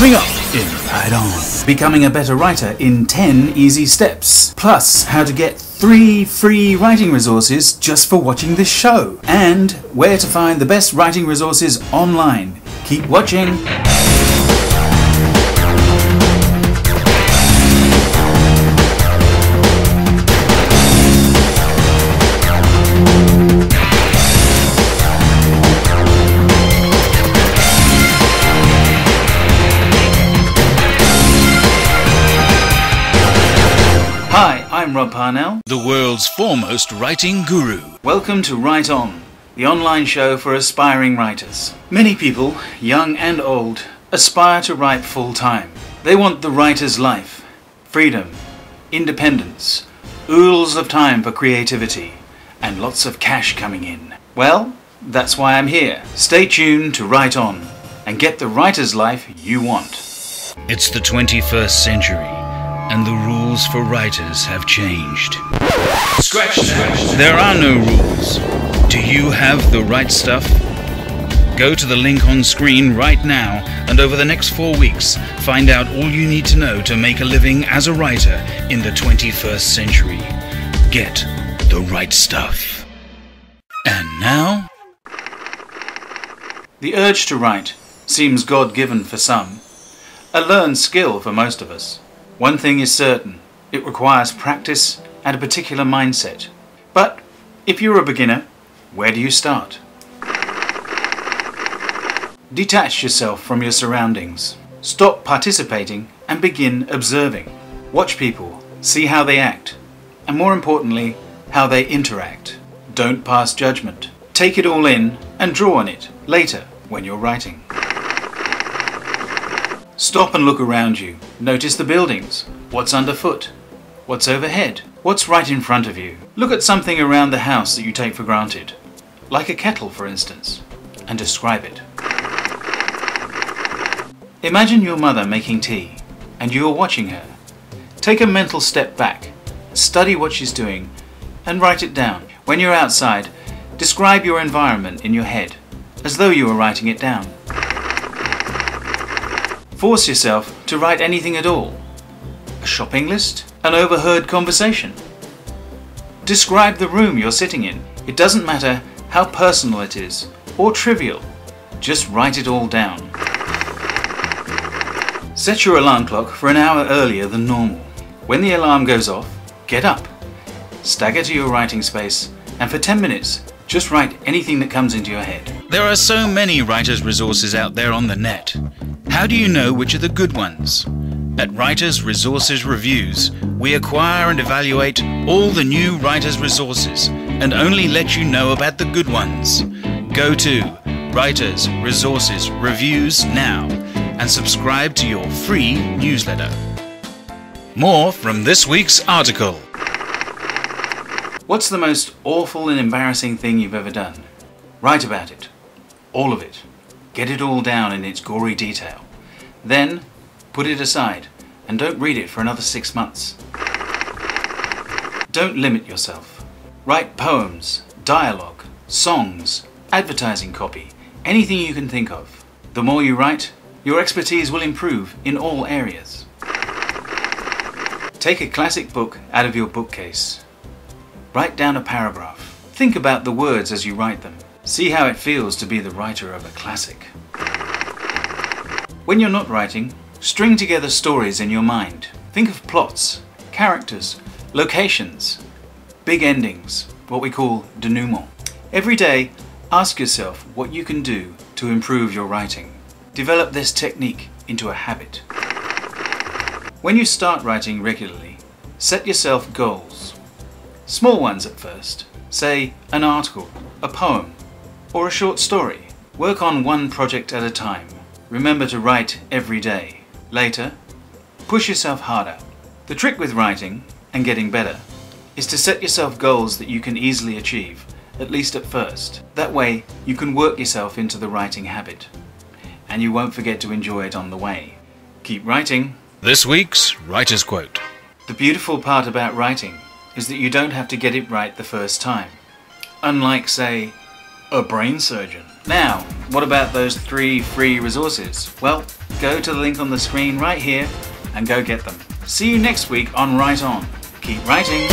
Coming up in Right On. Becoming a better writer in 10 easy steps. Plus, how to get 3 free writing resources just for watching this show. And where to find the best writing resources online. Keep watching. Hi, I'm Rob Parnell, the world's foremost writing guru. Welcome to Right On, the online show for aspiring writers. Many people, young and old, aspire to write full-time. They want the writer's life, freedom, independence, oodles of time for creativity, and lots of cash coming in. Well, that's why I'm here. Stay tuned to Right On and get the writer's life you want. It's the 21st century. And the rules for writers have changed. Scratch that. There are no rules. Do you have the right stuff? Go to the link on screen right now, and over the next 4 weeks, find out all you need to know to make a living as a writer in the 21st century. Get the right stuff. And now? The urge to write seems God-given for some, a learned skill for most of us. One thing is certain, it requires practice and a particular mindset. But if you're a beginner, where do you start? Detach yourself from your surroundings. Stop participating and begin observing. Watch people, see how they act, and more importantly, how they interact. Don't pass judgment. Take it all in and draw on it later when you're writing. Stop and look around you. Notice the buildings. What's underfoot? What's overhead? What's right in front of you? Look at something around the house that you take for granted, like a kettle for instance, and describe it. Imagine your mother making tea, and you are watching her. Take a mental step back, study what she's doing, and write it down. When you're outside, describe your environment in your head, as though you were writing it down. Force yourself to write anything at all. A shopping list? An overheard conversation? Describe the room you're sitting in. It doesn't matter how personal it is or trivial. Just write it all down. Set your alarm clock for an hour earlier than normal. When the alarm goes off, get up. Stagger to your writing space, and for 10 minutes, just write anything that comes into your head. There are so many writers' resources out there on the net. How do you know which are the good ones? At Writers Resources Reviews, we acquire and evaluate all the new writers' resources and only let you know about the good ones. Go to Writers Resources Reviews now and subscribe to your free newsletter. More from this week's article. What's the most awful and embarrassing thing you've ever done? Write about it. All of it. Get it all down in its gory detail. Then, put it aside and don't read it for another 6 months. Don't limit yourself. Write poems, dialogue, songs, advertising copy, anything you can think of. The more you write, your expertise will improve in all areas. Take a classic book out of your bookcase. Write down a paragraph. Think about the words as you write them. See how it feels to be the writer of a classic. When you're not writing, string together stories in your mind. Think of plots, characters, locations, big endings, what we call denouement. Every day, ask yourself what you can do to improve your writing. Develop this technique into a habit. When you start writing regularly, set yourself goals. Small ones at first. Say an article, a poem, or a short story. Work on one project at a time. Remember to write every day. Later, push yourself harder. The trick with writing, and getting better, is to set yourself goals that you can easily achieve, at least at first. That way, you can work yourself into the writing habit. And you won't forget to enjoy it on the way. Keep writing. This week's Writer's Quote. The beautiful part about writing is that you don't have to get it right the first time. Unlike, say, a brain surgeon. Now, what about those 3 free resources? Well, go to the link on the screen right here and go get them. See you next week on Write On. Keep writing!